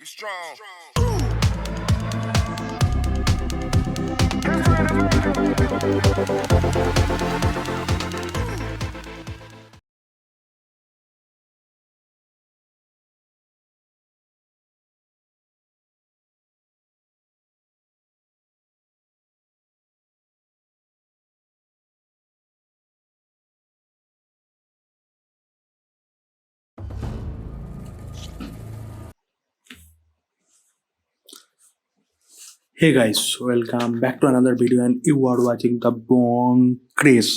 Be strong. Hey guys, welcome back to another video and you are watching the BONG CRAZE.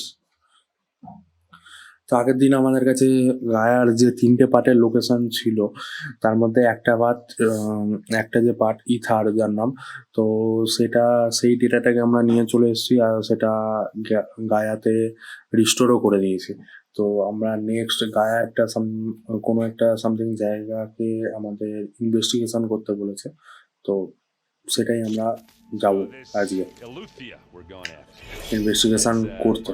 তো আগের দিন আমাদের কাছে গায়ার যে 3টে পার্টের লোকেশন ছিল তার মধ্যে একটা যে পার্ট ইথার যার নাম, তো সেই ডেটাটাকে আমরা নিয়ে চলে এসেছি আর সেটা গায়াতে রিস্টোরও করে দিয়েছি। তো আমরা নেক্সট গায়া কোনো একটা সামথিং জায়গাকে আমাদের ইনভেস্টিগেশন করতে বলেছে, তো সেটাই আমরা যাব আজকে ইনভেস্টিগেশন করতে।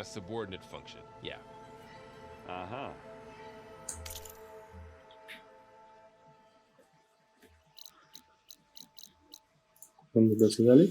A subordinate function, yeah. Basically,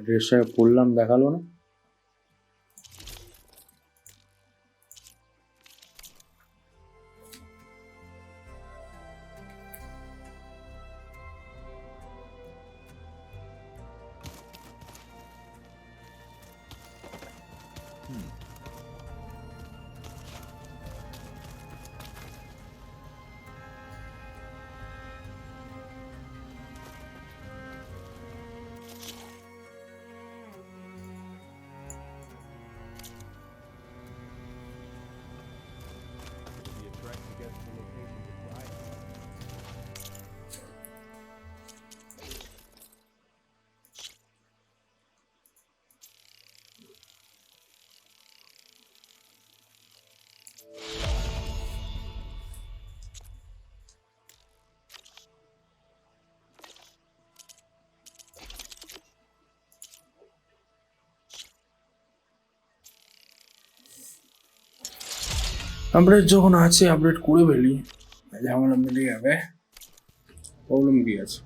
ড্রেসটা পরলাম, দেখালো না। আপডেট যখন আছে আপডেট করে ফেলি, ঝামেলা মিলে যাবে। প্রবলেম কি আছে?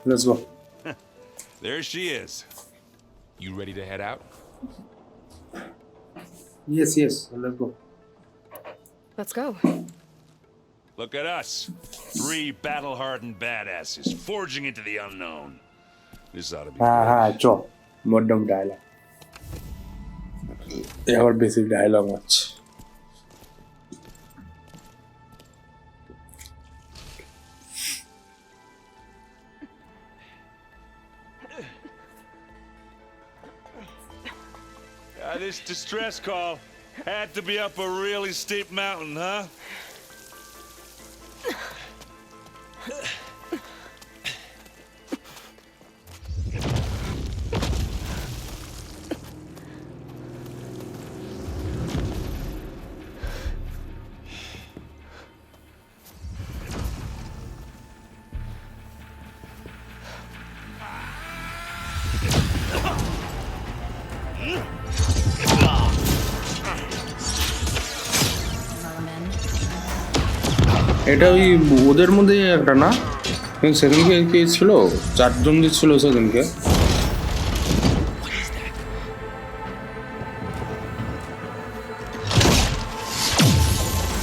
Let's go. There she is. You ready to head out? Yes, let's go. Let's go. Look at us. 3 battle-hardened badasses forging into the unknown. This ought to be good. চ বড্ডম dialogue, এবার basic dialogue আছে। This distress call had to be up a really steep mountain, huh? এটা ওই ওদের মধ্যে একটা না, কিন্তু সেদিনকে কি ছিল, 4 জন ছিল সেদিনকে।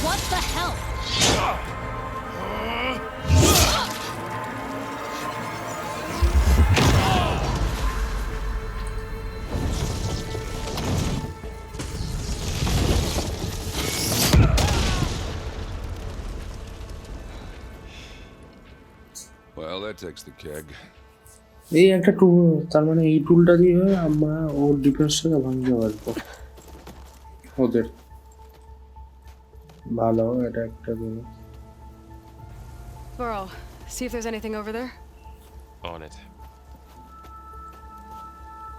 What the hell? Well, that takes the keg. এই একটা টুল, তার মানে এই টুলটা দিয়ে আমরা ওর ডিফেন্সটাকে ভাঙতে পারবো ওদের। ভালো, এটা একটা দিন। Burrow, see if there's anything over there. On it.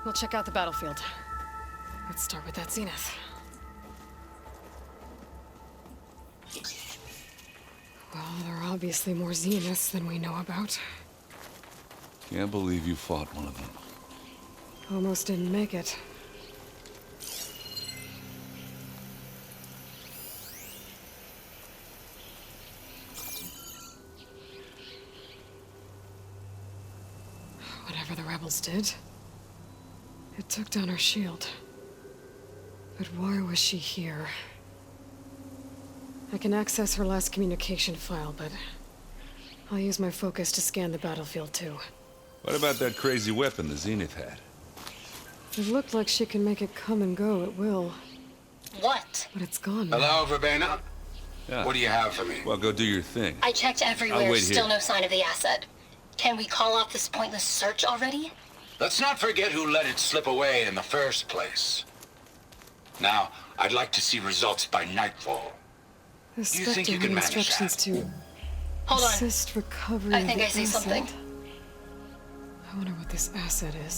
We'll check out the battlefield. Let's start with that zenith. Well, there are obviously more zeniths than we know about. Can't believe you fought one of them. Almost didn't make it. Whatever the rebels did, it took down her shield. But why was she here? I can access her last communication file, but I'll use my focus to scan the battlefield too. What about that crazy weapon the Zenith had? It looked like she can make it come and go at will, What? but it's gone now. Hello, Verbena? Yeah. What do you have for me? Well, go do your thing. I checked everywhere, I'll wait still here. no sign of the asset. Can we call off this pointless search already? Let's not forget who let it slip away in the first place. Now, I'd like to see results by nightfall. The Do you think Spectre you had can manage instructions that? to Hold on. assist recovery I of think the I see asset. something. I wonder what this asset is.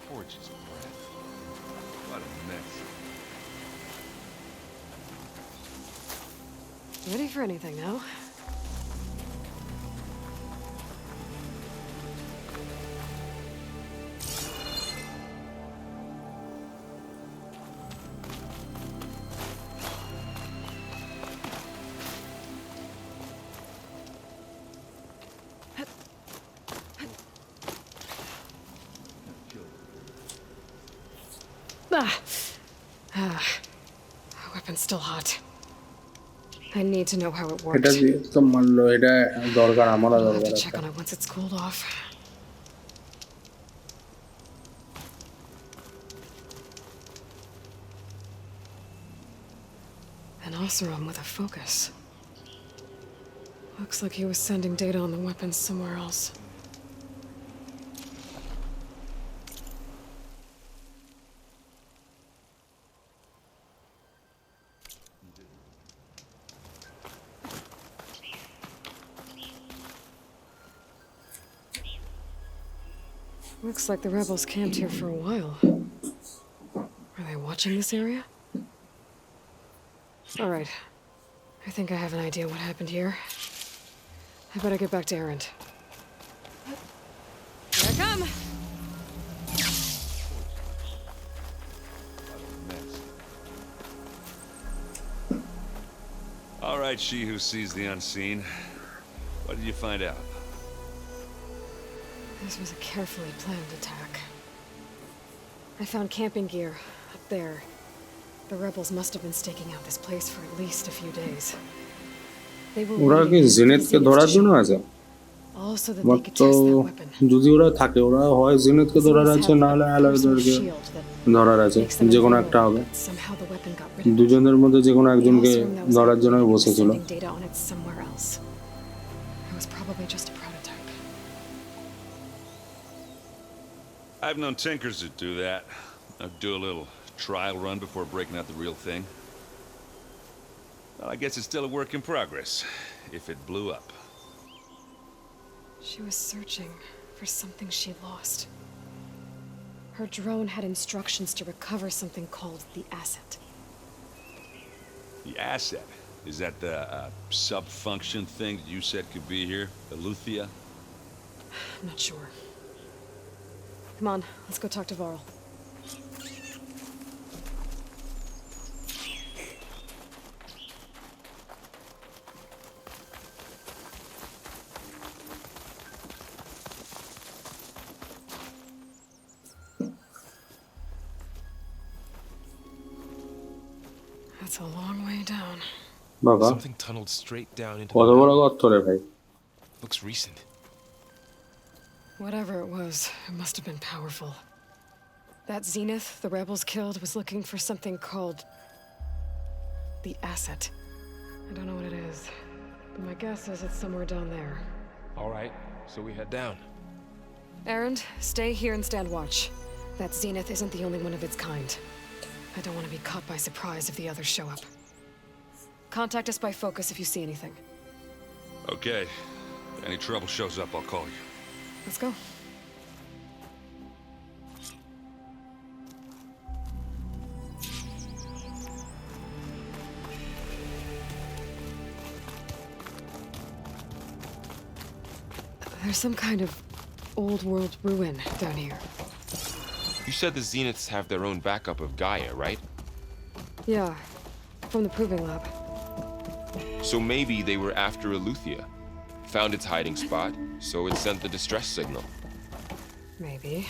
Forge's breath. What a mess. Ready for anything now? Weapon's still hot. I need to know how it works. এটা দিয়ে তো মানলো, এটা দরকার, আমারও I'll have দরকার to check একটা। on it once it's cooled off. An Oseram with a focus. Looks like he was sending data on the weapons somewhere else. Looks like the rebels camped here for a while. Are they watching this area? All right. I think I have an idea what happened here. I better get back to Erend. Here I come! All right, she who sees the unseen. What did you find out? This was a carefully planned attack. I found camping gear up there. The rebels must have been staking out this place for at least a few days. They were ওরা কি waiting for the জেনেতকে Zenith ধরার to জন্য show up. আছে? Also that আমার they could তো test that weapon. যদি ওরা থাকে, ওরা হয় জেনেতকে ধরার Zeniths আছে, have না a হলে personal অ্যালয়দেরকে shield that ধরার আছে, makes them যে কোনো একটা হবে। invulnerable, but somehow the weapon got rid of it. দুজনের মধ্যে যে কোনো The একজনকে Oseram that was ধরার জন্য operating was বসেছিল। sending data on it somewhere else. It was probably just a prototype. I've known tinkers that do that. I'd do a little trial run before breaking out the real thing. Well, I guess it's still a work in progress, if it blew up. She was searching for something she lost. Her drone had instructions to recover something called the asset. The asset? Is that the sub-function thing that you said could be here? The Luthia? I'm not sure. Come on, let's go talk to Varl. That's a long way down. বাবা Something tunneled straight down into কত the বড় mountain. গর্ত রে ভাই Looks recent. Whatever it was, it must have been powerful. That Zenith the rebels killed was looking for something called the asset. I don't know what it is, but my guess is it's somewhere down there. All right, so we head down. Erend, stay here and stand watch. That Zenith isn't the only one of its kind. I don't want to be caught by surprise if the others show up. Contact us by focus if you see anything. Okay. If any trouble shows up, I'll call you. Let's go. There's some kind of old world ruin down here. You said the Zeniths have their own backup of Gaia, right? Yeah, from the proving lab. So maybe they were after Eleuthia. Found its hiding spot, so it sent the distress signal. Maybe.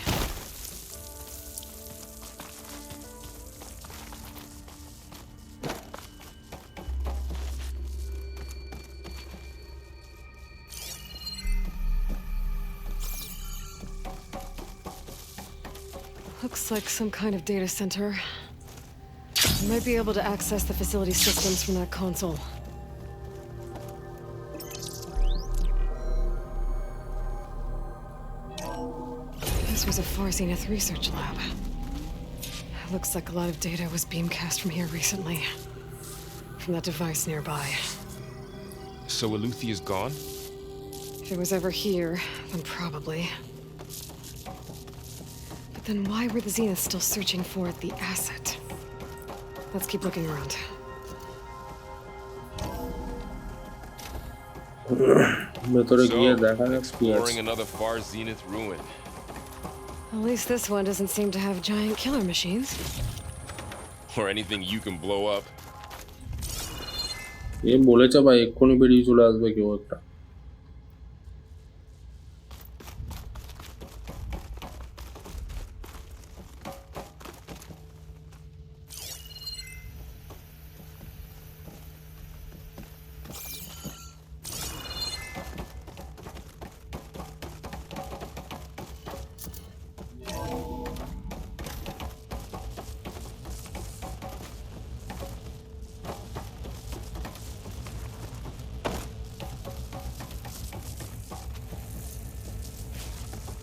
Looks like some kind of data center. We might be able to access the facility systems from that console. This was a Far Zenith research lab. Looks like a lot of data was beamcast from here recently. From that device nearby. So Eleuthia's gone? If it was ever here, then probably. But then why were the Zeniths still searching for the asset? Let's keep looking around. ভেতরে গিয়ে So, দেখা যাক কি আছে exploring another Far Zenith ruin. At least this one doesn't seem to have giant killer machines. Or anything you can blow up. এ বলেছে ভাই এক্ষুনি বেরিয়ে চলে আসবে কেউ একটা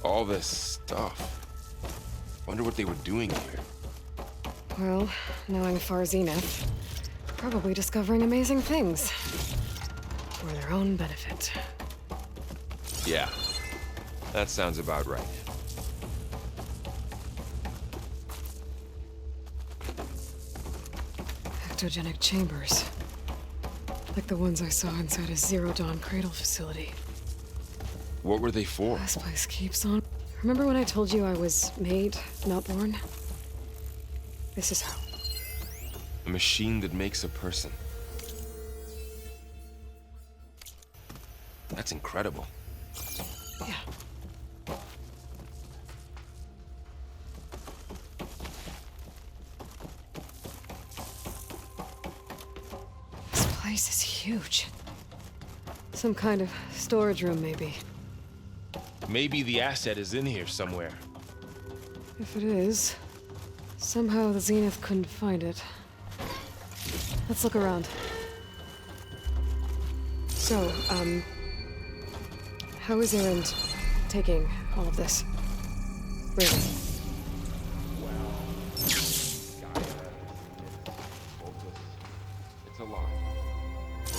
All this stuff. Wonder what they were doing here. Well, knowing Far Zenith, probably discovering amazing things. For their own benefit. Yeah, that sounds about right. Ectogenic chambers. Like the ones I saw inside a Zero Dawn cradle facility. What were they for? This place keeps on. Remember when I told you I was made, not born? This is how. A machine that makes a person. That's incredible. Yeah. This place is huge. Some kind of storage room, maybe. Maybe the asset is in here somewhere. If it is, somehow the Zenith couldn't find it. Let's look around. So, how is Erend taking all of this? Really? It's a lot.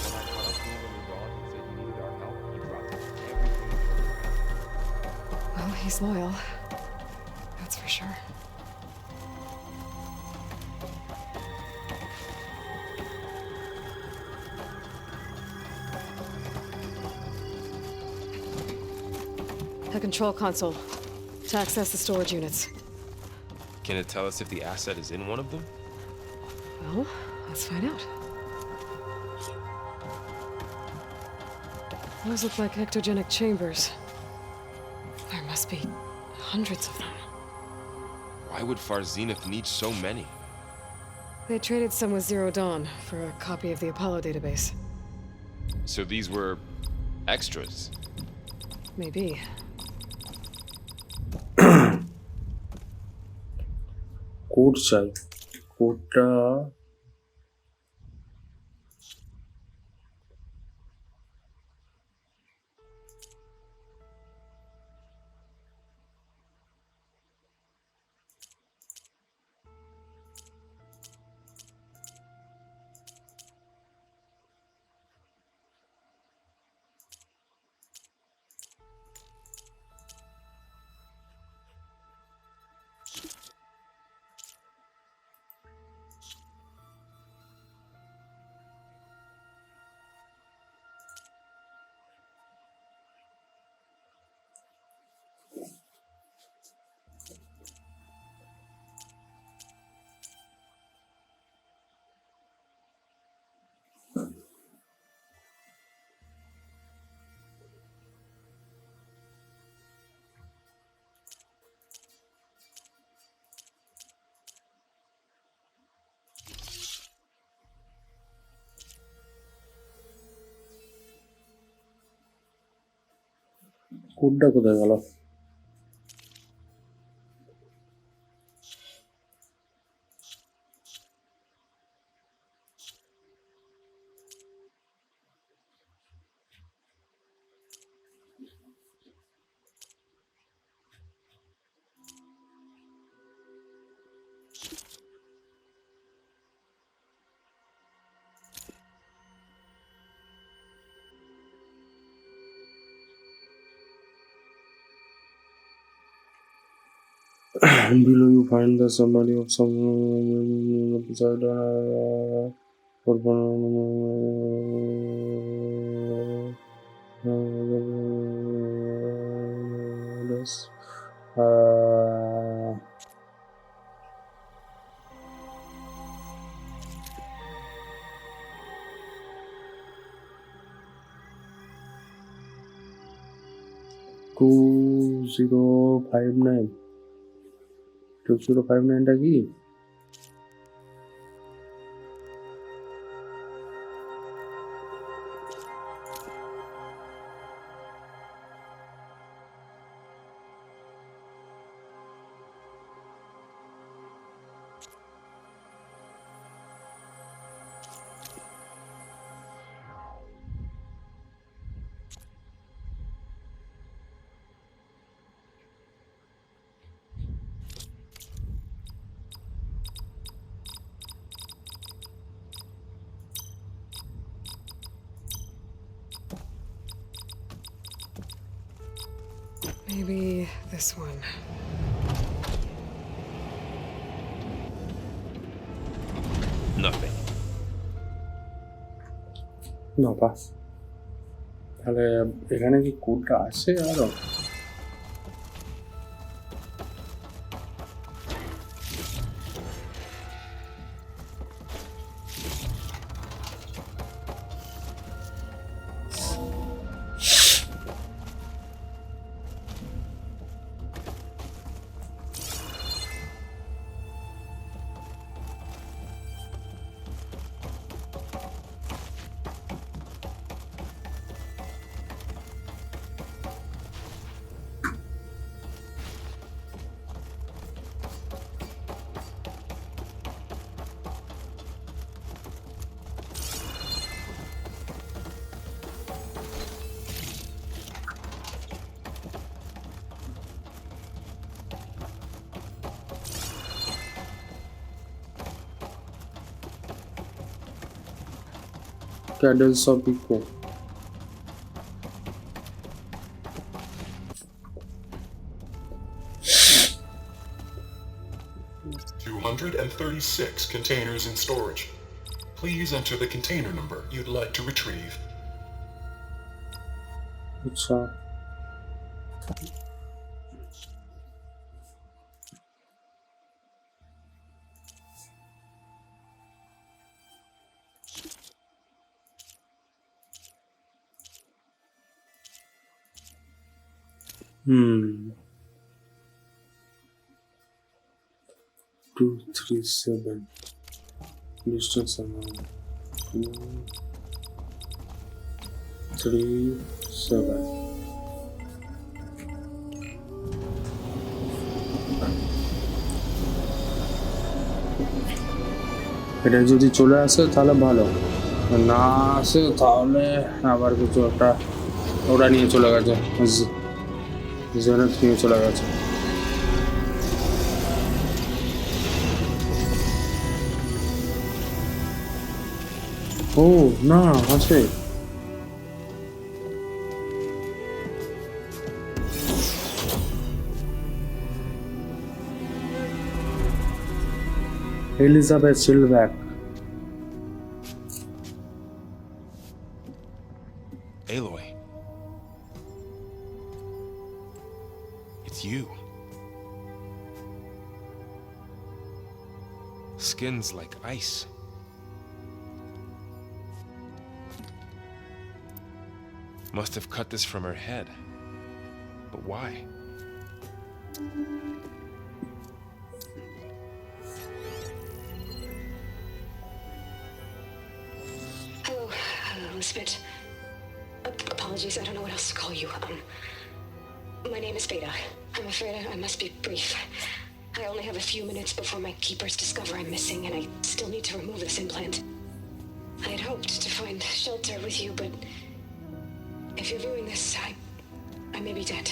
When I caught up to him when we gone and said he needed our help, he dropped everything. Well, he's loyal. That's for sure. A control console to access the storage units. Can it tell us if the asset is in one of them? Well, let's find out. Those look like ectogenic chambers. There must be hundreds of them. Why would Far Zenith need so many? They traded some with Zero Dawn for a copy of the Apollo database. So these were extras. Maybe. Code চাই, কোডটা কোডটা কোথায় গেল? Below you find the summary of some episode two 2059 2059টা কি? Maybe this one. Nothing. না pass. তাহলে এখানে কি কোডটা আছে আরো? Cadence of Eco. $236 containers in storage. Please enter the container number you'd like to retrieve. আচ্ছা $237 distance amount 237 এটা যদি চলে আসে তাহলে ভালো, না আসে তাহলে আবার কিছু একটা ওটা নিয়ে চলে গেছে, জেনেট নিয়ে চলে গেছে। ও না আছে, Elizabeth সিলব্যাক। Aloy. It's you. Skin's like ice. Must have cut this from her head. But why? Hello, Mousepad. Apologies, I don't know what else to call you. My name is Beta. I'm afraid I must be brief. I only have a few minutes before my keepers discover I'm missing, and I still need to remove this implant. I had hoped to find shelter with you, but if you're viewing this, I may be dead.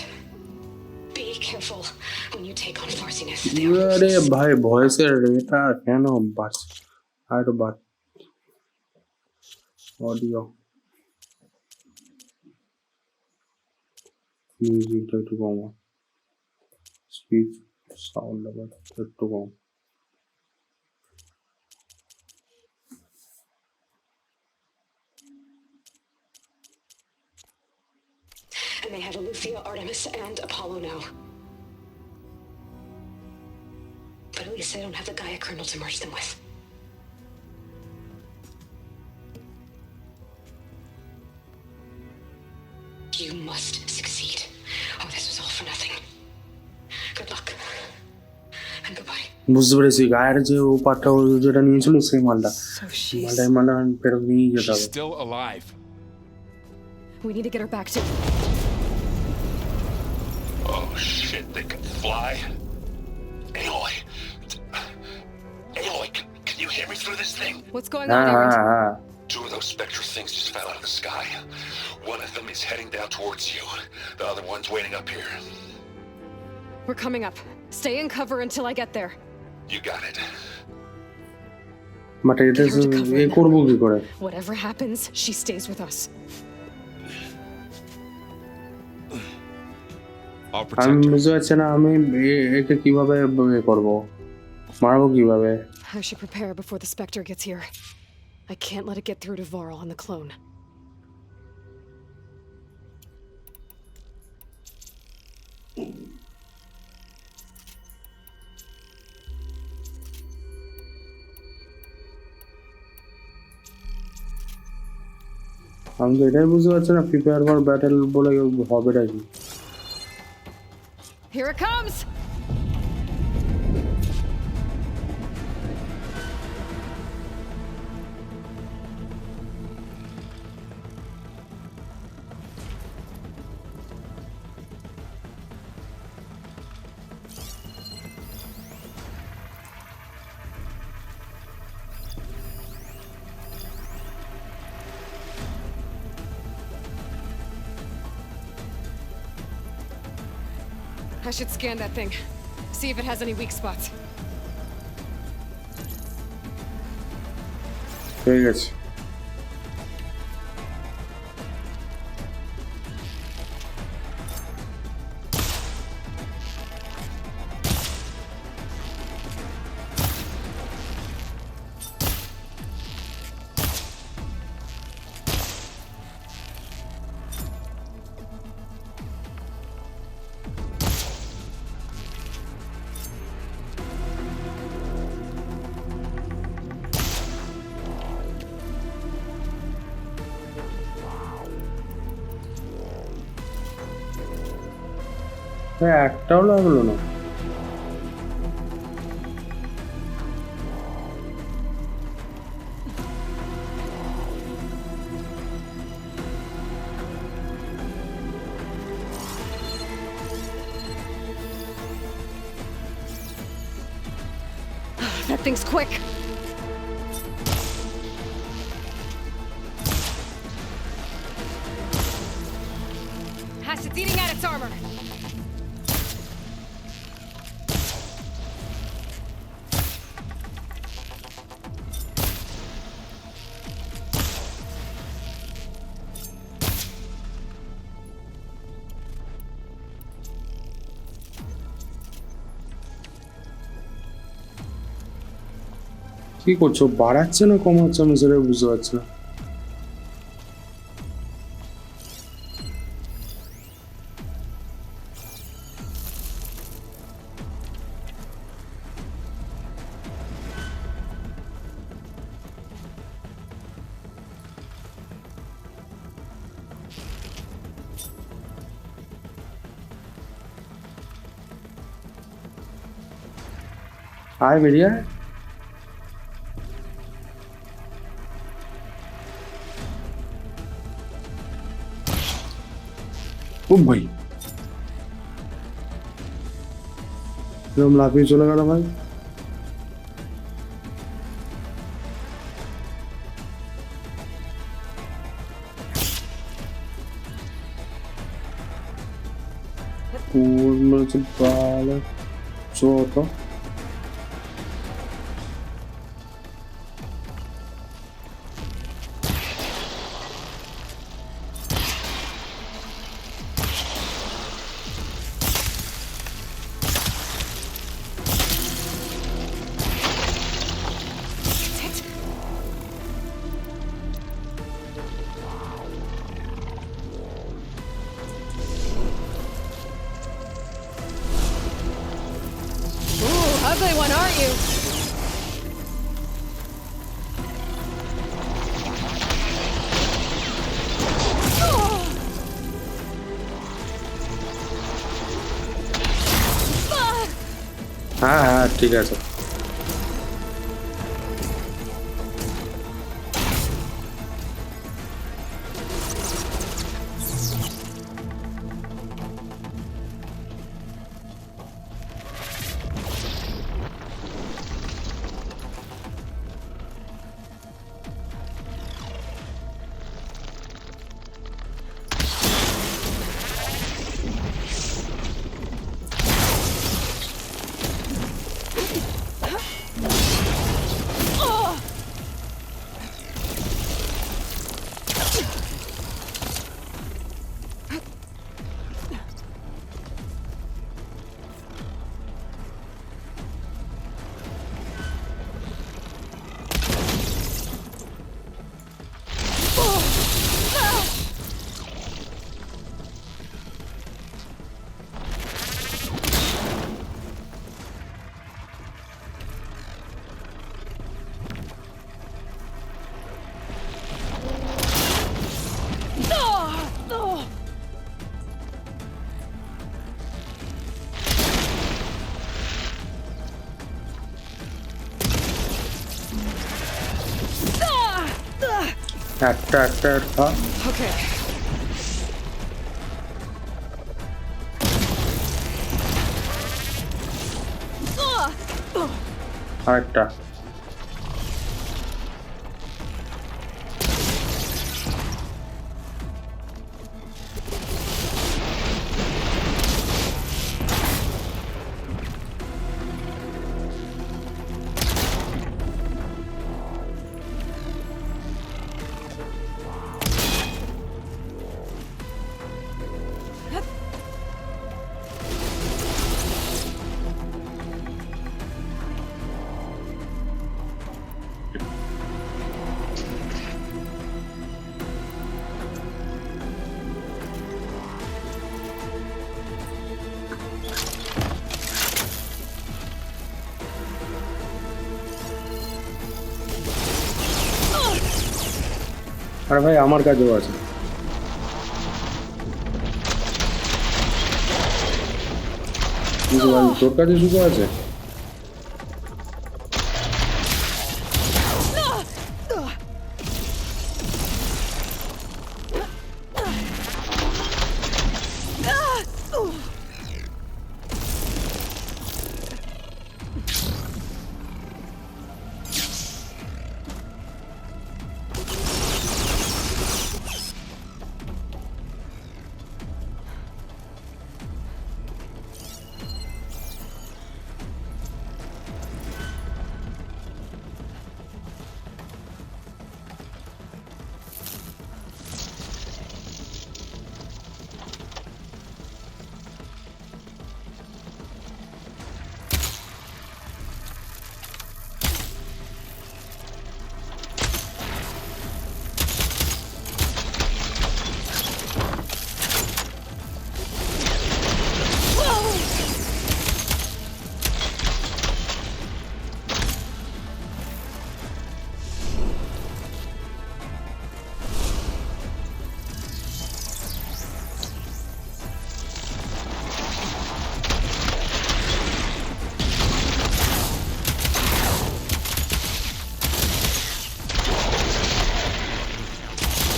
Be careful when you take on Farsiness. আরে ভাই ভয়েসের এটা কেন বাস আর but audio মিউজিকটা একটু কমা, speech sound আবার একটু কম। And they have Aletheia, Artemis, and Apollo now. But at least they don't have the Gaia kernel to merge them with. You must succeed. Oh, this was all for nothing. Good luck. And goodbye. বুঝতে পেরেছি, গায়ের যে ও পাটটা যেটা নিয়েছিল সেই মালটা, So she's... মালটা ফেরত নিয়ে যেতে She's হবে। still alive. We need to get her back to... Oh shit, they can fly. Aloy. Aloy, can you hear me through this thing? What's going on, হ্যাঁ Aaron? হ্যাঁ হ্যাঁ, 2 of those spectral things just fell out of the sky. One of them is heading down towards you. The other one's waiting up here. We're coming up. Stay in cover until I get there. You got it. But এটা Get her to cover A now. করবো কি করে? Whatever happens, she stays with us. I'll আমি protect her. বুঝতে পারছি না, আমি একে কিভাবে এ করবো, মারবো কিভাবে? I should prepare before the Spectre gets here. I can't let it get through to Varl and the clone. আমি তো এটাই বুঝতে পারছি না, প্রিপেয়ার ফর ব্যাটেল বলে হবেটা কি? Here it comes! I should scan that thing. See if it has any weak spots. ঠিক আছে, একটাও লাগলো না। That thing's quick. It's eating at its armor. কি করছো, বাড়াচ্ছে না কমাচ্ছে আমি সেটা বুঝতে পারছি না। আয় বেরিয়ে আয়। ও ভাই এরকম লাফিয়ে চলে গেল ভাই। Municipale sotto. Ugly one, aren't you? হ্যাঁ হ্যাঁ ঠিক আছে। একটা Okay. আরেকটা। আরে ভাই আমার কাছেও আছে। তোর কাছে শুধু আছে?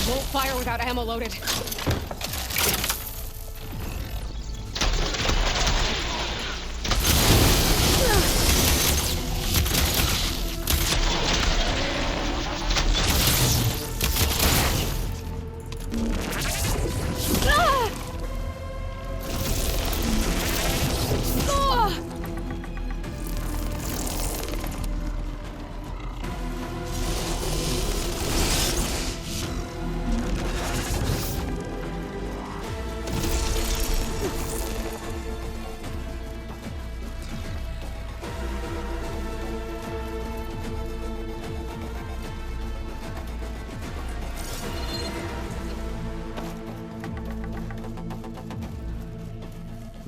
Won't fire without ammo loaded.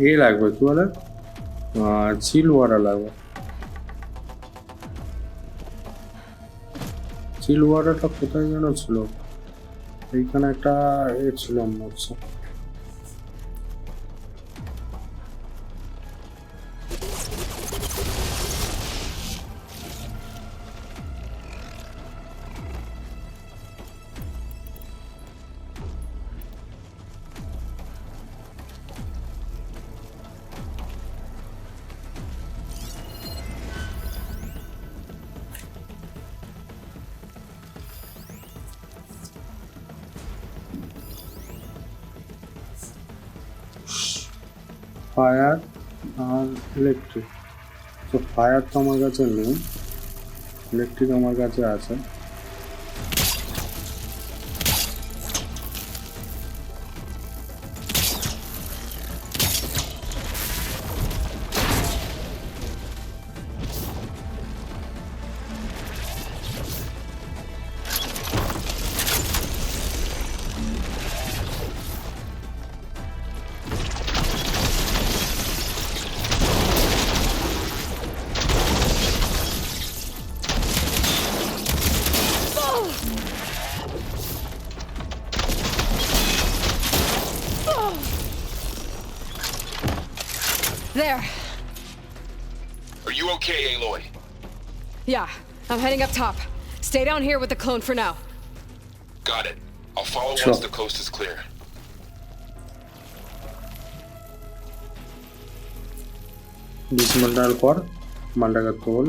এই লাগবে কি বলে, চিল ওয়াটার লাগবে। চিল ওয়াটারটা কোথায় যেন ছিল, এইখানে একটা এ ছিল মনে হচ্ছে। ফায়ার আর ইলেকট্রিক, তো ফায়ার তো আমার কাছে নেই, ইলেকট্রিক আমার কাছে আছে। There. Are you okay, Aloy? Yeah, I'm heading up top. Stay down here with the clone for now. Got it. I'll follow Sure. once the coast is clear. Dismantle কর, মালটাকে তোল।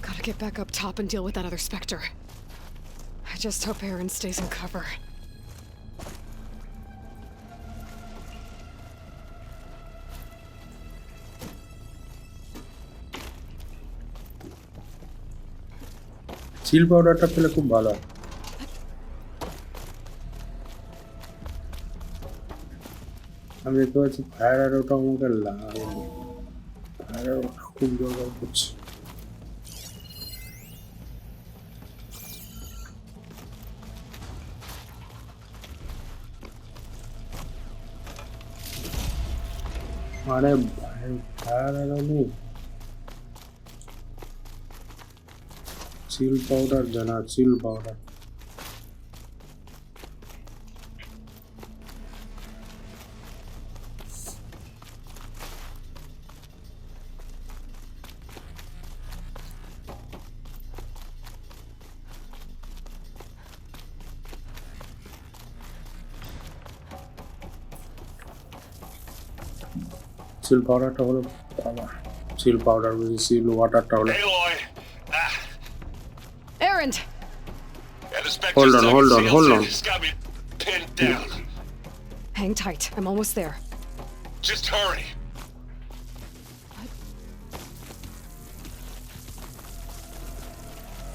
Gotta get back up top and deal with that other Spectre. I just hope Aaron stays in cover. চিল পাউডারটা পেলে খুব ভালো হয়। আমি দেখতে পাচ্ছি ফায়ার অ্যারোটা আমাকে লাগে, ফায়ার অ্যারোটা খুব দরকার পড়ছে। আরে ভাই ফায়ার অ্যারো নেই, চিল পাউডার জানা, চিল পাউডার। চিল পাউডারটা হলো চিল পাউডার বলছি, চিল ওয়াটারটা হলো। Aloy! Errand! Yeah, the Spectre's Hold on, tugging hold on, seals hold in. on. It's got me pinned down. Hang tight. I'm almost there. Just hurry.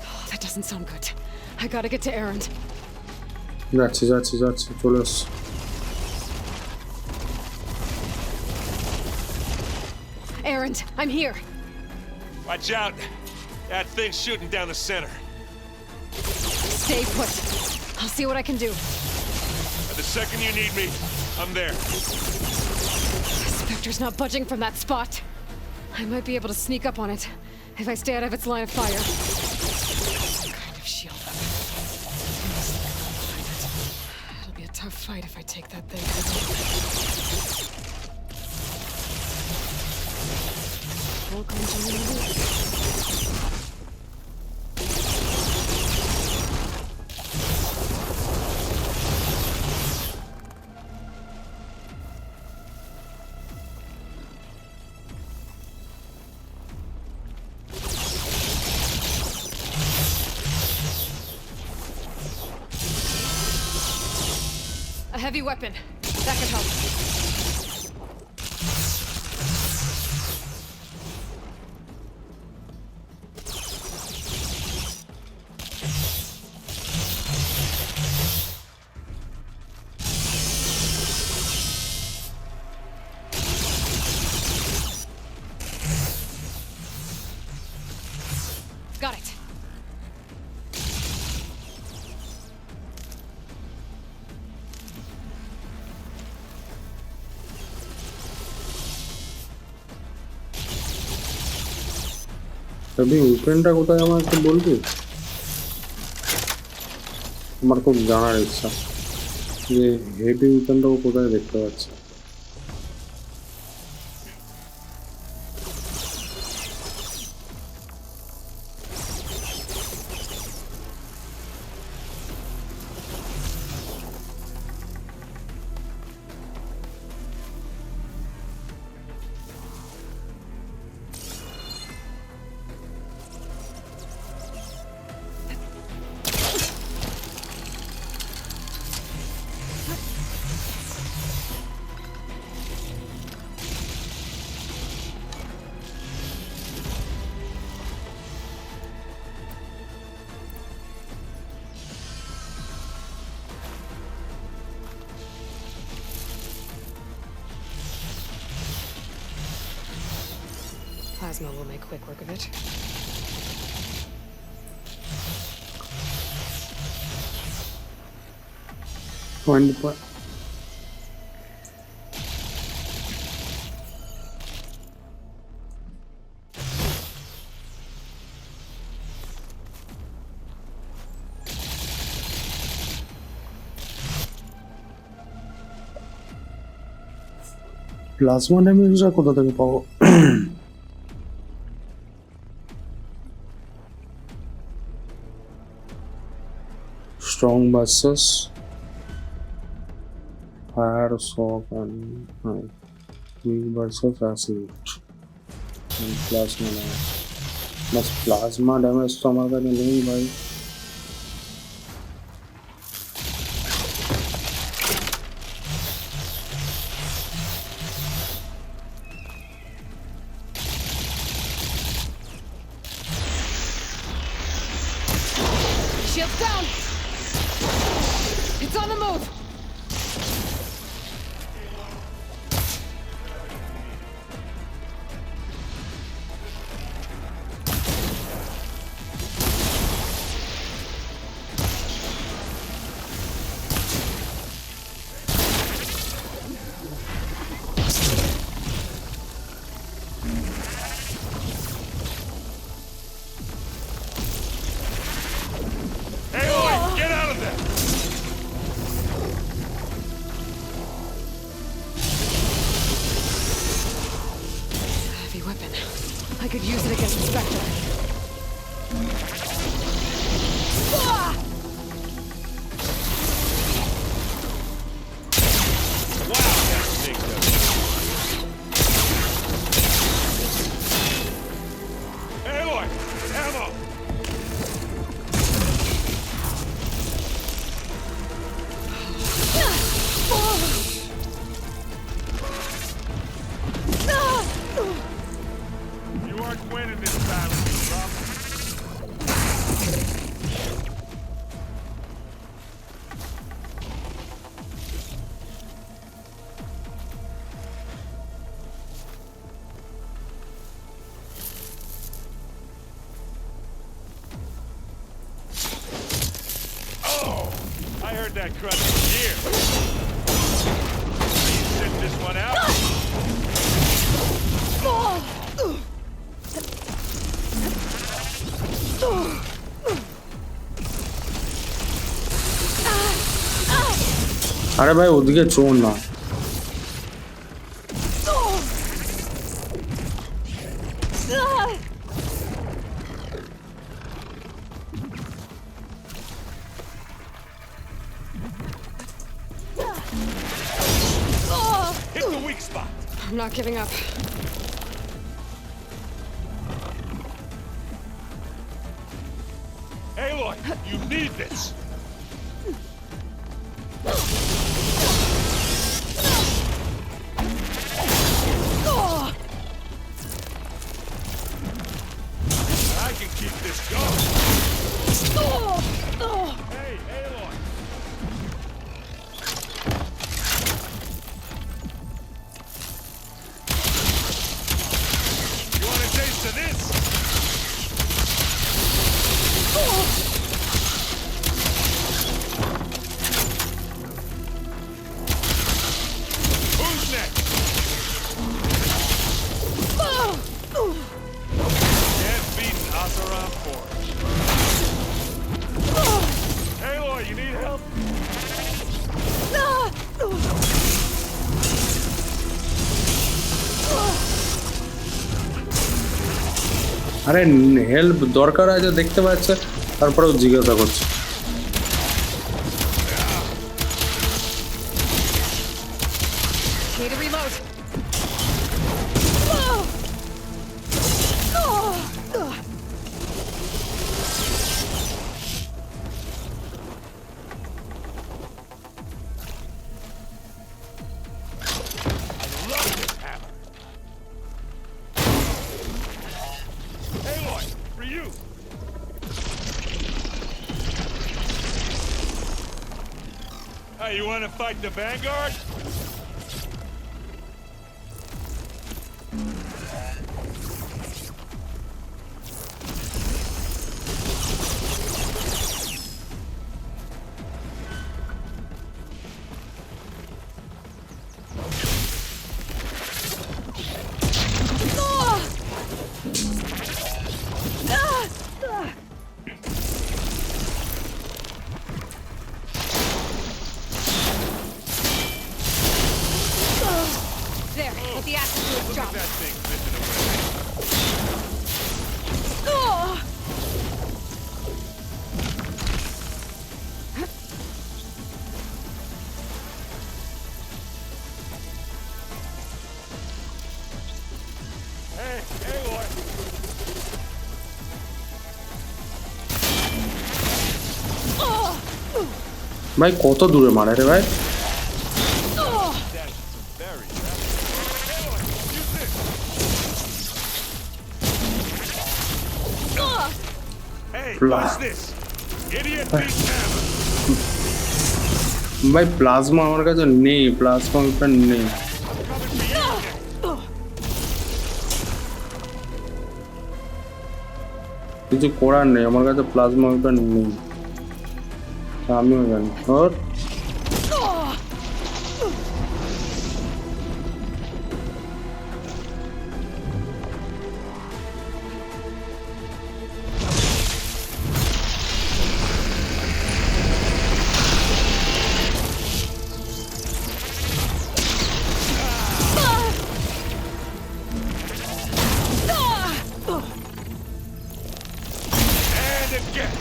Oh, that doesn't sound good. I gotta get to Errand. যাচ্ছি যাচ্ছি যাচ্ছি, চলে এসছি। Errand, I'm here. Watch out. That thing's shooting down the center. Stay put. I'll see what I can do. The second you need me, I'm there. Spectre's not budging from that spot. I might be able to sneak up on it if I stay out of its line of fire. Some kind of shield weapon. It'll be a tough fight if I take that thing. Welcome to the loop. A heavy weapon. That could help. Got it. তবে উইপেনটা কোথায় আমার একটু বলবি? আমার খুব জানার ইচ্ছা যে হেভি উইপেনটাও কোথায় দেখতে পাচ্ছি। Plasma will make quick work of it. Plasma ড্যামেজটা কোথা থেকে পাবো? Strong versus fire, shock, and weak versus acid and plasma damage. बस प्लाज्मा डैमेज तो हमारे नहीं भाई। Shields down! It's on the move! I could use it against the Spectre. Wow, that thing does. Aloy! Ammo! You aren't winning this battle, Rob. Oh! I heard that crunch for years. You sit this one out? আরে ভাই ওদিকে চোর না। Hit the weak spot. I'm not giving up. Aloy, you need this. I can keep this going. Hey, Aloy. You want a taste of this? Who's next? Can't beat an Asaram Forge. Aloy, you need help? আরে help দরকার আছে দেখতে পাচ্ছে, তারপরেও জিজ্ঞাসা করছে। Need to reload. Love this hammer. Aloy, for you. Hey, you want to fight the Vanguard? There, let the acid do its Look job. at that thing fizzing away. Hey, Aloy. ভাই কত দূরে মারে রে ভাই? That's very Aloy, use this. Hey, what's this? Idiot beat hammer. ভাই plasma আমার কাছে নেই, প্লাজমা ওটা নেই। কিছু করার নেই, আমার কাছে প্লাজমা ওটা নেই, আমিও জানি। ওর again!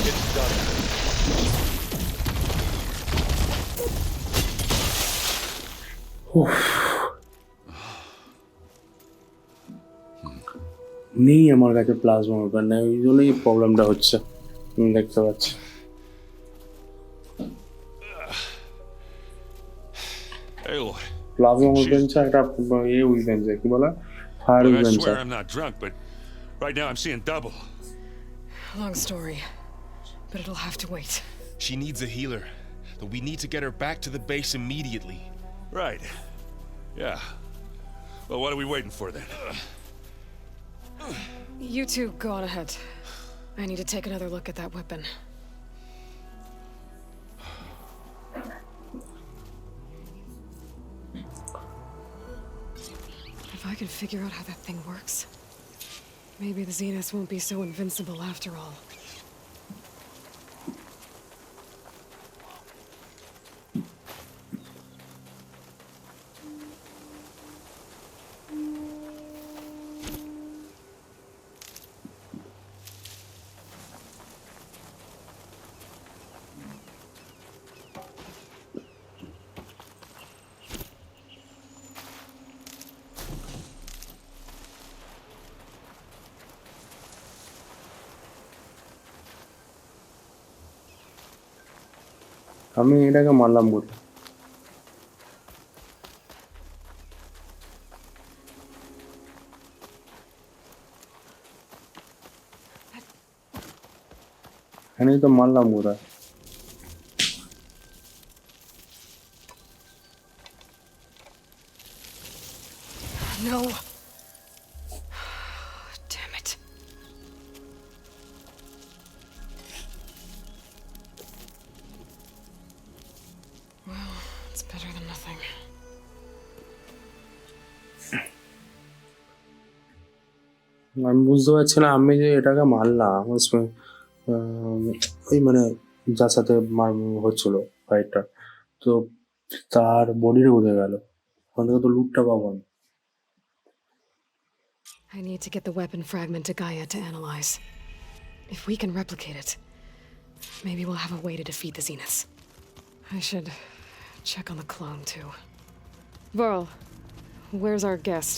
It's done. নেই আমার কাছে প্লাজমা ওয়েপন নেই, ওই জন্যই প্রবলেমটা হচ্ছে। দেখতে পাচ্ছি Aloy, প্লাজমা ওয়েপন একটা উইপেন কি বলে, fire look, I weapon. swear I'm not drunk, but right now I'm seeing double. Long story, but it'll have to wait. She needs a healer, but we need to get her back to the base immediately. Right. Yeah. Well, what are we waiting for then? You two go on ahead. I need to take another look at that weapon. If I can figure out how that thing works, maybe the Zeniths won't be so invincible after all. আমি এটাকে মারলাম বলে এখানেই তো মারলাম ওরা। No. Damn it. Well, it's better than nothing. আমি বুঝতে পারছি না আমি যে এটাকে মারলাম ওই মানে যার সাথে হচ্ছিল ফাইটটা, তো তার বডিটা উঠে গেল, ওখান থেকে তো লুটটা পাবো আমি। I need to get the weapon fragment to Gaia to analyze. If we can replicate it, maybe we'll have a way to defeat the Zeniths. I should check on the clone, too. Varl, where's our guest?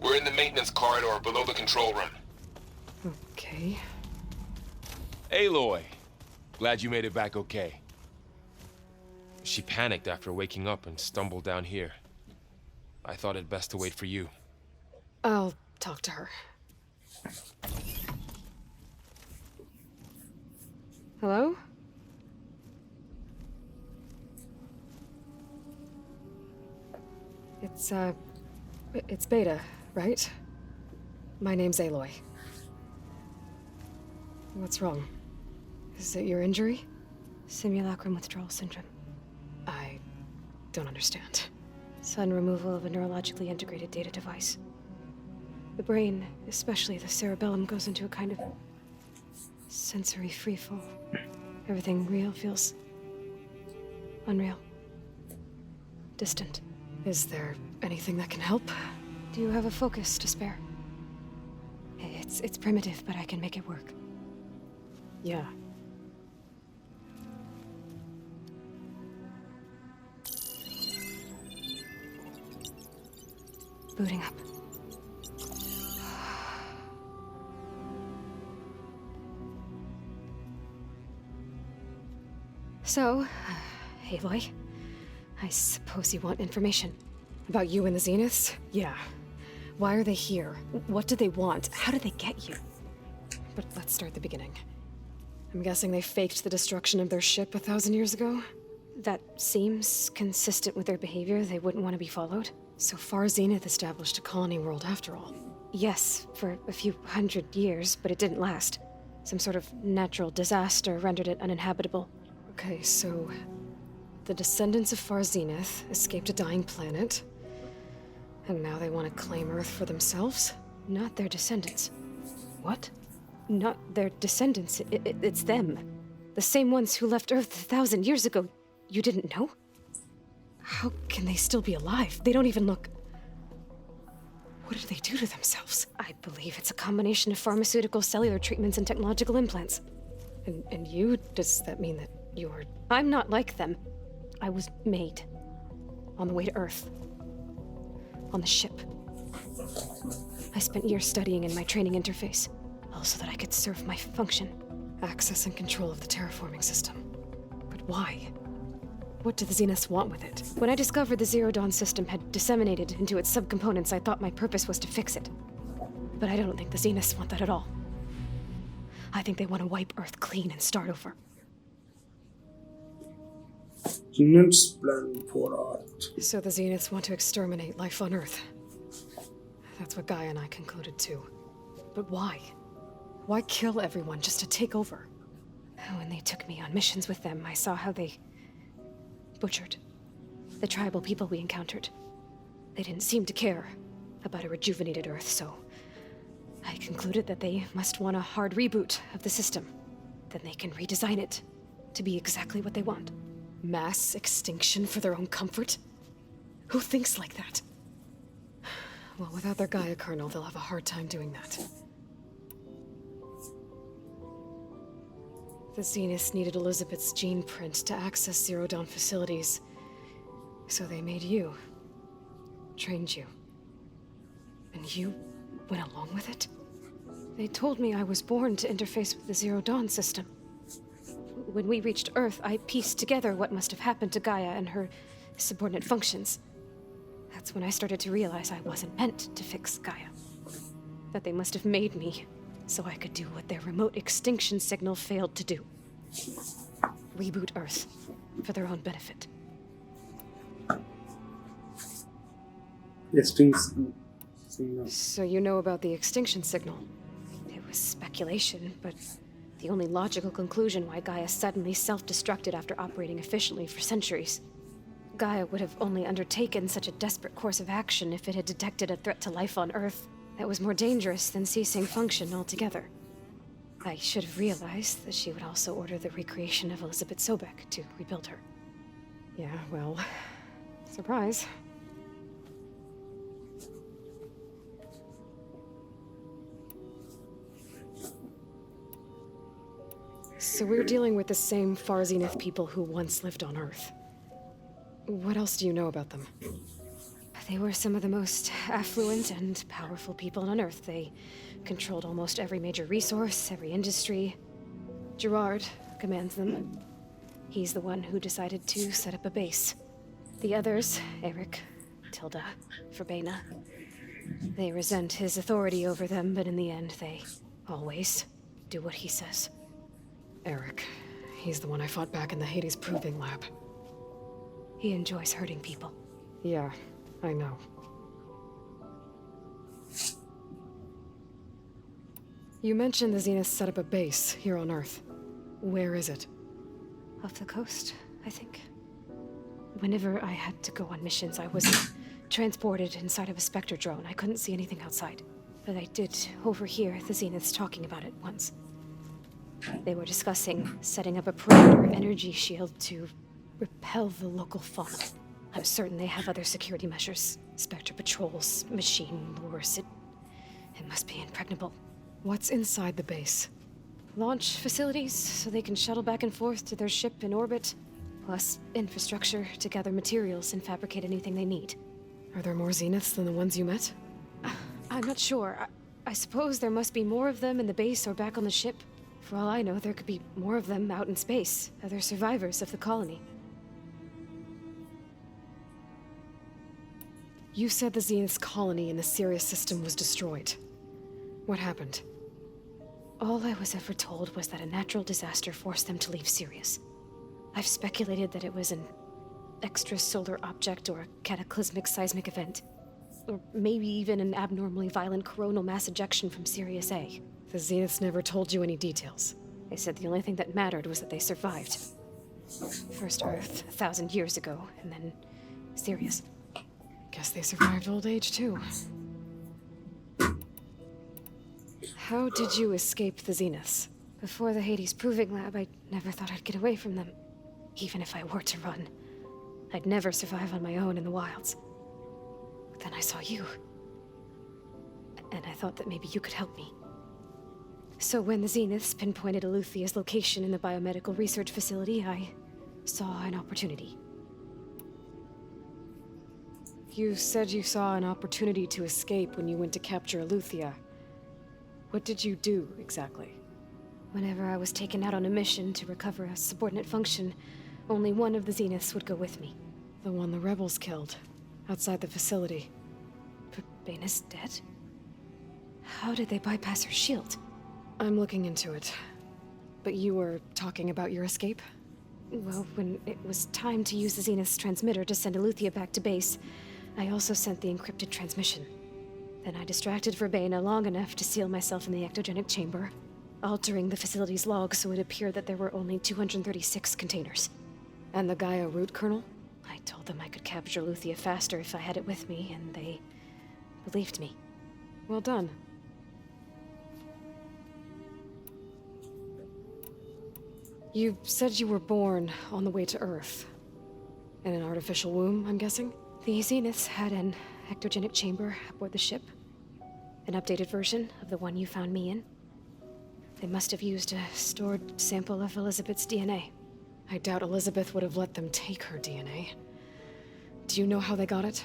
We're in the maintenance corridor below the control room. Okay. Aloy, glad you made it back okay. She panicked after waking up and stumbled down here. I thought it best to wait for you. I'll talk to her. Hello? It's Beta, right? My name's Aloy. What's wrong? Is it your injury? Simulacrum withdrawal syndrome. I don't understand. Sudden removal of a neurologically integrated data device. The brain, especially the cerebellum, goes into a kind of sensory freefall. Everything real feels unreal. Distant. Is there anything that can help? Do you have a focus to spare? It's primitive, but I can make it work. Yeah. Booting up. So, Aloy, I suppose you want information. About you and the Zeniths? Yeah. Why are they here? What do they want? How did they get you? But let's start at the beginning. I'm guessing they faked the destruction of their ship 1,000 years ago? that seems consistent with their behavior. They wouldn't want to be followed. So far, Zenith established a colony world after all. Yes, for a few hundred years, but it didn't last. Some sort of natural disaster rendered it uninhabitable. Okay, so the descendants of Far Zenith escaped a dying planet, and now they want to claim Earth for themselves? Not their descendants. What? Not their descendants. It's them. The same ones who left Earth 1,000 years ago. You didn't know? How can they still be alive? They don't even look... What did they do to themselves? I believe it's a combination of pharmaceutical, cellular treatments, and technological implants. And you? Does that mean that you're... I'm not like them. I was made. On the way to Earth. On the ship. I spent years studying in my training interface, all so that I could serve my function. Access and control of the terraforming system. But why? What do the Zeniths want with it? When I discovered the Zero Dawn system had disseminated into its subcomponents, I thought my purpose was to fix it. But I don't think the Zeniths want that at all. I think they want to wipe Earth clean and start over. Zenith's plan for Earth. So the Zeniths want to exterminate life on Earth. That's what Gaia and I concluded too. But why? Why kill everyone just to take over? When they took me on missions with them, I saw how they butchered the tribal people we encountered. They didn't seem to care about a rejuvenated Earth, so I concluded that they must want a hard reboot of the system. Then they can redesign it to be exactly what they want. Mass extinction for their own comfort? Who thinks like that? Well, without their Gaia kernel, they'll have a hard time doing that. The Zeniths needed Elizabeth's gene print to access Zero Dawn facilities. So they made you. Trained you. And you went along with it? They told me I was born to interface with the Zero Dawn system. When we reached Earth, I pieced together what must have happened to Gaia and her subordinate functions. That's when I started to realize I wasn't meant to fix Gaia. That they must have made me so I could do what their remote extinction signal failed to do. Reboot Earth for their own benefit. So you know about the extinction signal? It was speculation, but the only logical conclusion why Gaia suddenly self-destructed after operating efficiently for centuries. Gaia would have only undertaken such a desperate course of action if it had detected a threat to life on Earth that was more dangerous than ceasing function altogether. I should have realized that she would also order the recreation of Elizabeth Sobek to rebuild her. Yeah, well, surprise. So we're dealing with the same Far Zenith people who once lived on Earth. What else do you know about them? They were some of the most affluent and powerful people on Earth. They controlled almost every major resource, every industry. Gerard commands them. He's the one who decided to set up a base. The others, Eric, Tilda, Verbena, they resent his authority over them, but in the end, they always do what he says. Eric. He's the one I fought back in the Hades Proving Lab. He enjoys hurting people. Yeah, I know. You mentioned the Zeniths set up a base here on Earth. Where is it? Off the coast, I think. Whenever I had to go on missions, I was transported inside of a Spectre drone. I couldn't see anything outside. But I did overhear the Zeniths talking about it once. They were discussing setting up a perimeter energy shield to repel the local fauna. I'm certain they have other security measures. Spectre patrols, machine lures. It must be impregnable. What's inside the base? Launch facilities, so they can shuttle back and forth to their ship in orbit. Plus infrastructure to gather materials and fabricate anything they need. Are there more Zeniths than the ones you met? I'm not sure. I suppose there must be more of them in the base or back on the ship. For all I know, there could be more of them out in space, other survivors of the colony. You said the Zenith's colony in the Sirius system was destroyed. What happened? All I was ever told was that a natural disaster forced them to leave Sirius. I've speculated that it was an extrasolar object or a cataclysmic seismic event. Or maybe even an abnormally violent coronal mass ejection from Sirius A. The Zeniths never told you any details. They said the only thing that mattered was that they survived. First Earth, 1,000 years ago, and then Sirius. Guess they survived old age, too. How did you escape the Zeniths? Before the Hades Proving Lab, I never thought I'd get away from them. Even if I were to run, I'd never survive on my own in the wilds. But then I saw you. and I thought that maybe you could help me. So when the Zeniths pinpointed Eluthia's location in the biomedical research facility, I saw an opportunity. You said you saw an opportunity to escape when you went to capture Eluthia. What did you do, exactly? Whenever I was taken out on a mission to recover a subordinate function, only one of the Zeniths would go with me. The one the rebels killed, outside the facility. But Bane is dead? How did they bypass her shield? I'm looking into it. But you were talking about your escape? Well, when it was time to use the Zenith's transmitter to send Eluthia back to base, I also sent the encrypted transmission. Then I distracted Verbena long enough to seal myself in the ectogenic chamber, altering the facility's log so it appeared that there were only 236 containers. And the Gaia root kernel? I told them I could capture Eluthia faster if I had it with me, and they believed me. Well done. You said you were born on the way to Earth. In an artificial womb, I'm guessing? The Zeniths had an ectogenic chamber aboard the ship. An updated version of the one you found me in. They must have used a stored sample of Elizabeth's DNA. I doubt Elizabeth would have let them take her DNA. Do you know how they got it?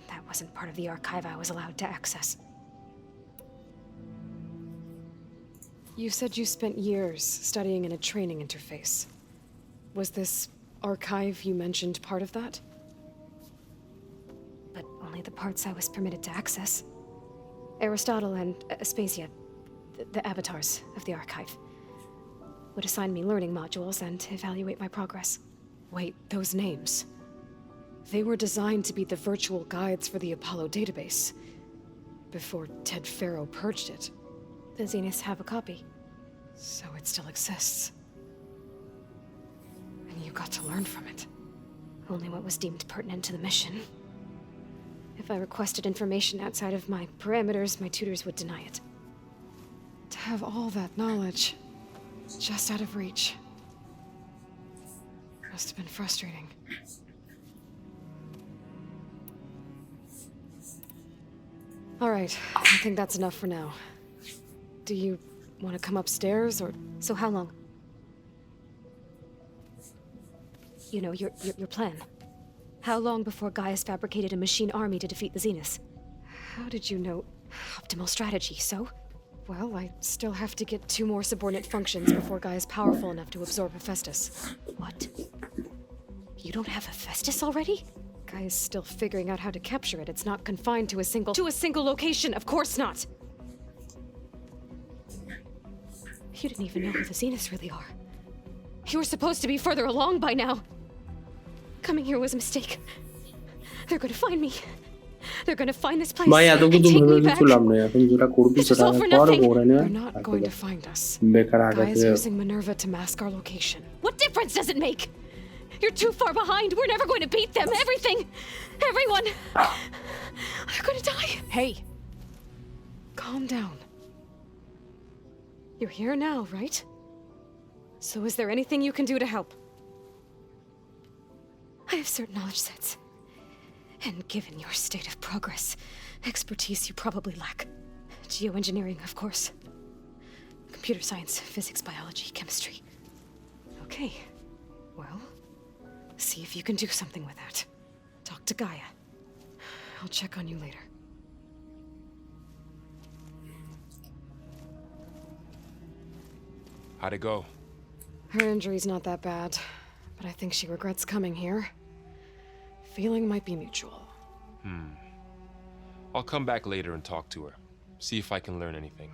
That wasn't part of the archive I was allowed to access. You said you spent years studying in a training interface. Was this archive you mentioned part of that? But only the parts I was permitted to access. Aristotle and Aspasia, the avatars of the archive, would assign me learning modules and evaluate my progress. Wait, those names. They were designed to be the virtual guides for the Apollo database, before Ted Faro purged it. The Zeniths have a copy. So it still exists. And you got to learn from it. Only what was deemed pertinent to the mission. If I requested information outside of my parameters, my tutors would deny it. To have all that knowledge, just out of reach. Must have been frustrating. All right, I think that's enough for now. Do you want to come upstairs, or...? So how long? You know, your plan. How long before Gaia's fabricated a machine army to defeat the Zeniths? How did you know? Optimal strategy, so? Well, I still have to get 2 more subordinate functions before Gaia's powerful enough to absorb Hephaestus. What? You don't have Hephaestus already? Gaia's still figuring out how to capture it. It's not confined to a single location, of course not! You didn't even know who the Zeniths really are. You were supposed to be further along by now! Coming here was a mistake. They're gonna find me. They're gonna find this place ভাই and এত কিছু take ভেবে me back. কিছুলাম না এখন যেটা করবি This was সেটা all for কর nothing. করে নে They're not going to find us. বেকার আগে Gaia's using Minerva to mask our location. What difference does it make? You're too far behind. We're never going to beat them. Everything. Everyone. They're gonna die. Hey! Calm down. You're here now, right? So is there anything you can do to help? I have certain knowledge sets. And given your state of progress, expertise you probably lack. Geoengineering, of course. Computer science, physics, biology, chemistry. Okay. Well, see if you can do something with that. Talk to Gaia. I'll check on you later. How'd it go? Her injury's not that bad, but I think she regrets coming here. Feeling might be mutual. I'll come back later and talk to her. See if I can learn anything.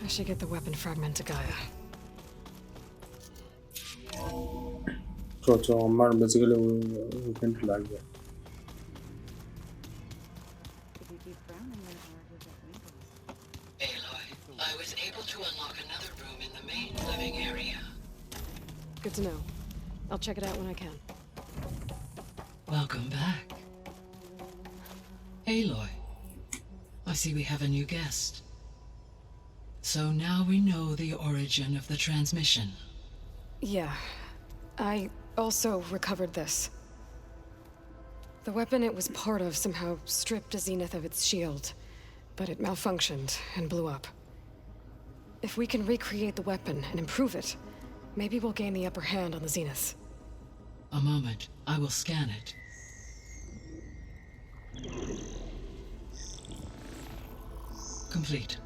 I should get the weapon fragment to Gaia. So আমার basically weekend লাগবে Aloy, I was able to unlock another room in the main living area. Good to know. I'll check it out when I can. Welcome back. Aloy, I see we have a new guest. So now we know the origin of the transmission. Yeah. I also recovered this. The weapon it was part of somehow stripped Zenith of its shield, but it malfunctioned and blew up. If we can recreate the weapon and improve it, maybe we'll gain the upper hand on the Zeniths. A moment. I will scan it. Complete.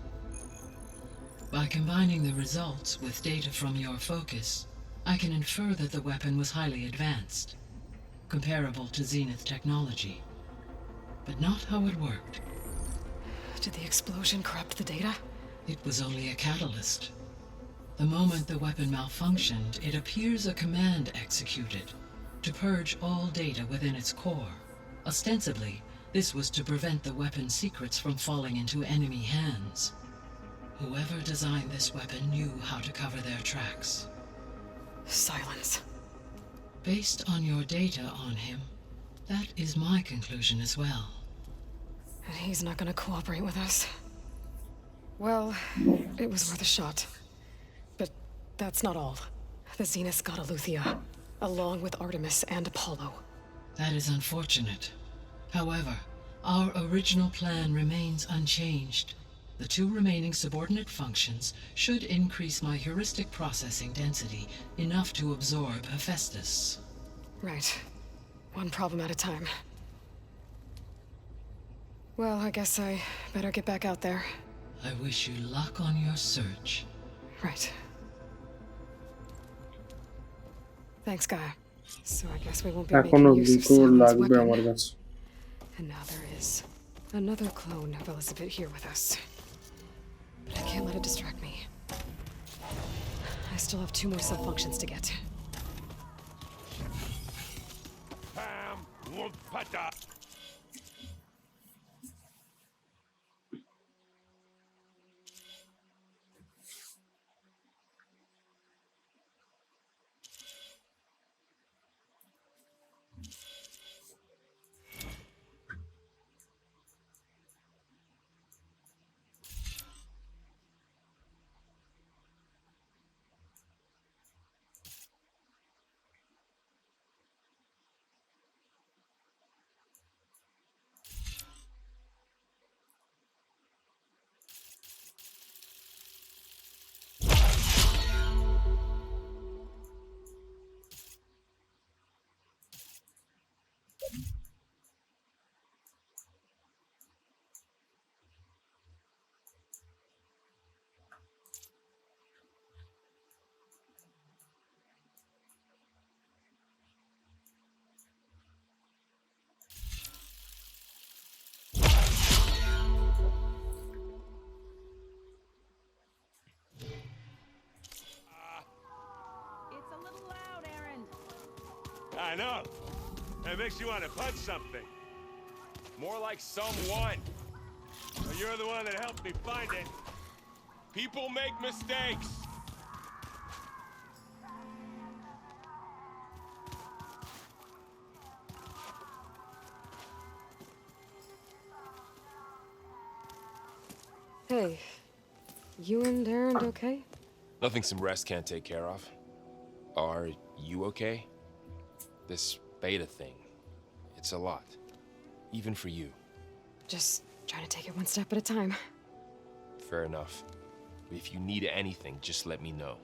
By combining the results with data from your focus, I can infer that the weapon was highly advanced, comparable to Zenith technology. But not how it worked. Did the explosion corrupt the data? It was only a catalyst. The moment the weapon malfunctioned, it appears a command executed to purge all data within its core. Ostensibly, this was to prevent the weapon's secrets from falling into enemy hands. Whoever designed this weapon knew how to cover their tracks. Silence. Based on your data on him, that is my conclusion as well. And he's not gonna cooperate with us. Well, it was worth a shot. But that's not all. The Zeniths got Aletheia, along with Artemis and Apollo. That is unfortunate. However, our original plan remains unchanged. The 2 remaining subordinate functions should increase my heuristic processing density enough to absorb Hephaestus. Right. One problem at a time. Well, I guess I better get back out there. I wish you luck on your search. Right. Thanks, Gaia. So I guess we won't be এখনো making use of দুটো Simon's লাগবে weapon. আমার কাছে। And now there is another clone of Elizabeth here with us. But I can't let it distract me. I still have 2 more sub-functions to get. Pam, whoop-pata. I know. It makes you want to punch something. More like someone. Well, you're the one that helped me find it. People make mistakes. Hey, you and Aaron okay? Nothing some rest can't take care of. Are you okay? This beta thing, it's a lot. Even for you. Just trying to take it one step at a time. Fair enough. If you need anything, just let me know.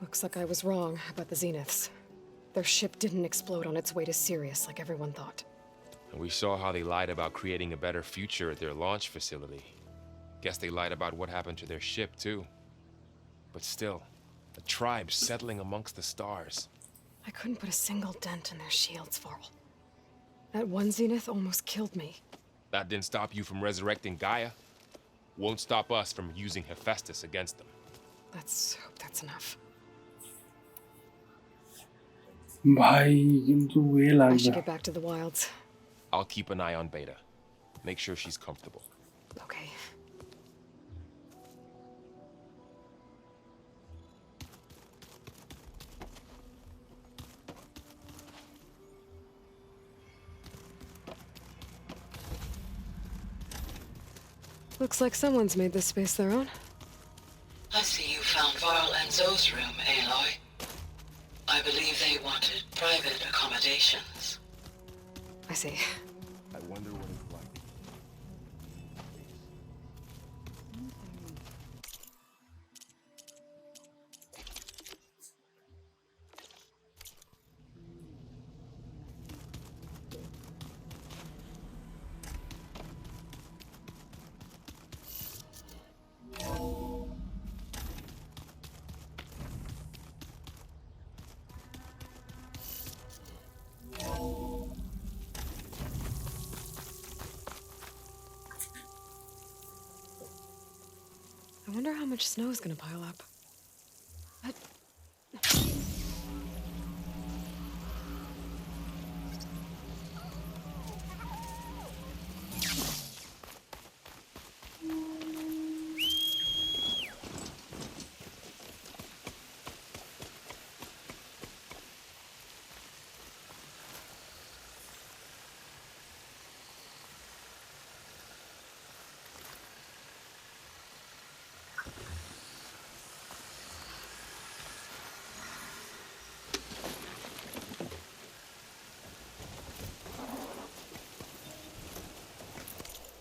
Looks like I was wrong about the Zeniths. Their ship didn't explode on its way to Sirius like everyone thought. And we saw how they lied about creating a better future at their launch facility. Guess they lied about what happened to their ship, too. But still, a tribe settling amongst the stars. I couldn't put a single dent in their shields, Varl. That one Zenith almost killed me. That didn't stop you from resurrecting Gaia. Won't stop us from using Hephaestus against them. Let's hope that's enough. ভাই কিন্তু এ I লাগবে। should get back to the wilds. I'll keep an eye on Beta. Make sure she's comfortable. Okay. Looks like someone's made this space their own. I see you found Varl and Zoe's room, Aloy. I believe they wanted private accommodations. I see. I wonder what it's like. I wonder how much snow is gonna pile up. What?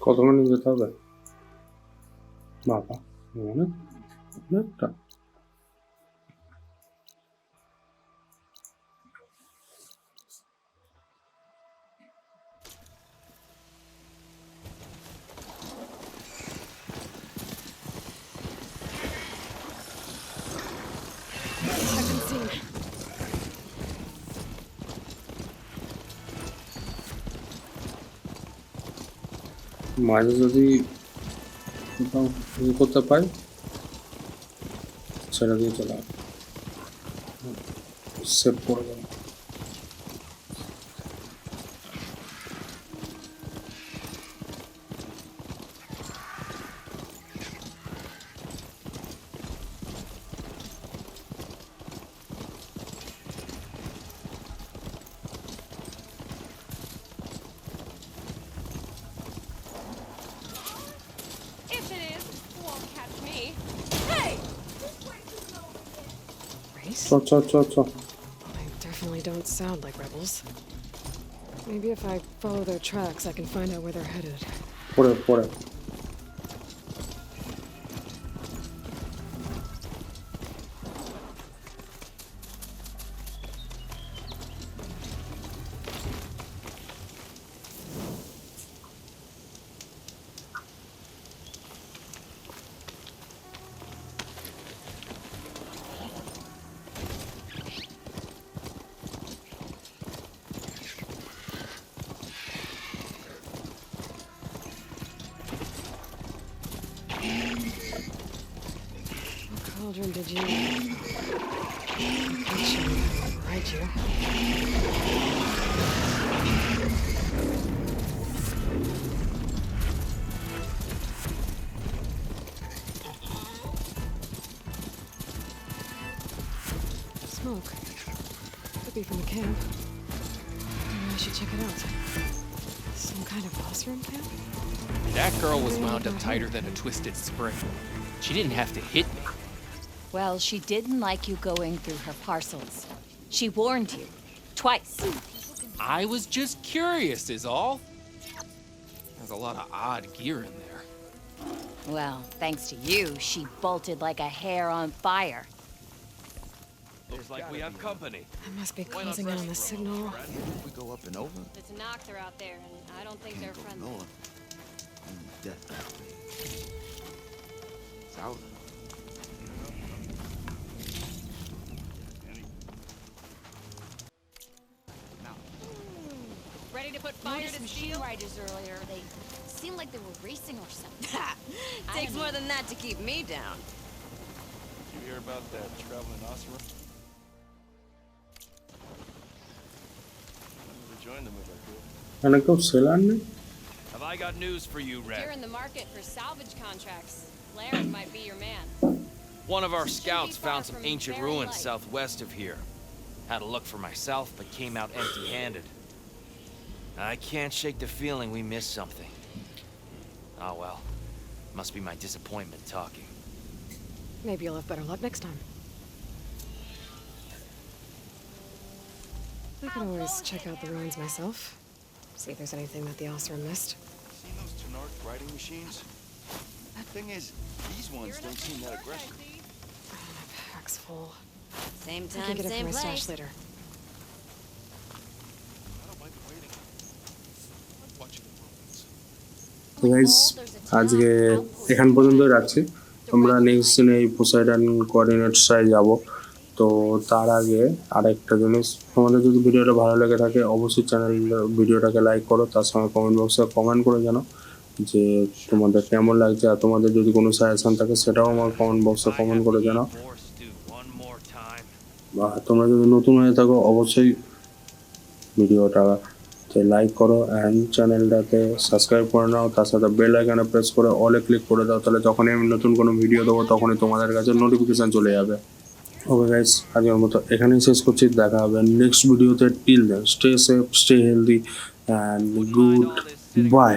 কতখানি যেতে হবে বাবা অনেক অনেকটা I've been seen. মাঝে যদি কোথাও ইয়ে করতে পাই ছেড়ে দিয়ে চলে সেভ করে দেবো If it is, it won't catch me. Hey! Race? চ They definitely don't sound like rebels. Maybe if I follow their tracks, I can find out where they're headed. পরে What cauldron did you... Rygear. Smoke. Could be from the camp. Maybe I should check it out. Some kind of boss room camp? That girl was wound up tighter than a twisted spring. She didn't have to hit me. Well, she didn't like you going through her parcels. She warned you. Twice. I was just curious is all. There's a lot of odd gear in there. Well, thanks to you, she bolted like a hair on fire. Looks like we have company. I must be closing in on the signal. We go up and over. There's an Octor out there, and I don't think they're Go friendly. north. And definitely. South. Ready to put fire Noticed to machine steel? riders earlier. They seemed like they were racing or something. Takes more than that to keep me down. Did you hear about that traveling Osram? We joined them if I could. এখানে কেউ seller নেই Have I got news for you, If you're Red? in the market for salvage contracts, Laird might be your man. One of our Shouldn't scouts be far found some from ancient Barren ruins Light. southwest of here. Had a look for myself, but came out empty-handed. I can't shake the feeling we missed something. Oh well. Must be my disappointment talking. Maybe you'll have better luck next time. I could always check out the ruins myself. See if there's anything that the Alcer missed. Seen those Tenarch riding machines? Thing is, these ones don't seem that aggressive. My pack's full. Same I can time, get it same from my stash place. later. I don't mind waiting. I'm watching the ruins. তো guys আজকে এখান পর্যন্ত রাখছি। আমরা next দিনে এই Poseidon কোঅর্ডিনেটসে যাব। তো তার আগে আরেকটা জিনিস, তোমাদের যদি ভিডিওটা ভালো লেগে থাকে অবশ্যই ভিডিওটাকে লাইক করো, তার সঙ্গে কমেন্ট বক্সে কমেন্ট করে জানাও যে তোমাদের কেমন লাগছে, আর তোমাদের যদি কোনো সাজেশন থাকে সেটাও আমার কমেন্ট বক্সে কমেন্ট করে জানাও। আর তোমরা যদি নতুন হয়ে থাকো অবশ্যই ভিডিওটাতে লাইক করো অ্যান্ড চ্যানেলটাকে সাবস্ক্রাইব করে নাও, তার সাথে বেল আইকনে প্রেস করে অলে ক্লিক করে দাও, তাহলে যখনই আমি নতুন কোনো ভিডিও দেবো তখনই তোমাদের কাছে নোটিফিকেশান চলে যাবে। ওকে গাইস, আজকের মতো এখানেই শেষ করছি। দেখা হবে নেক্সট ভিডিওতে। Till then stay safe, stay healthy and good by.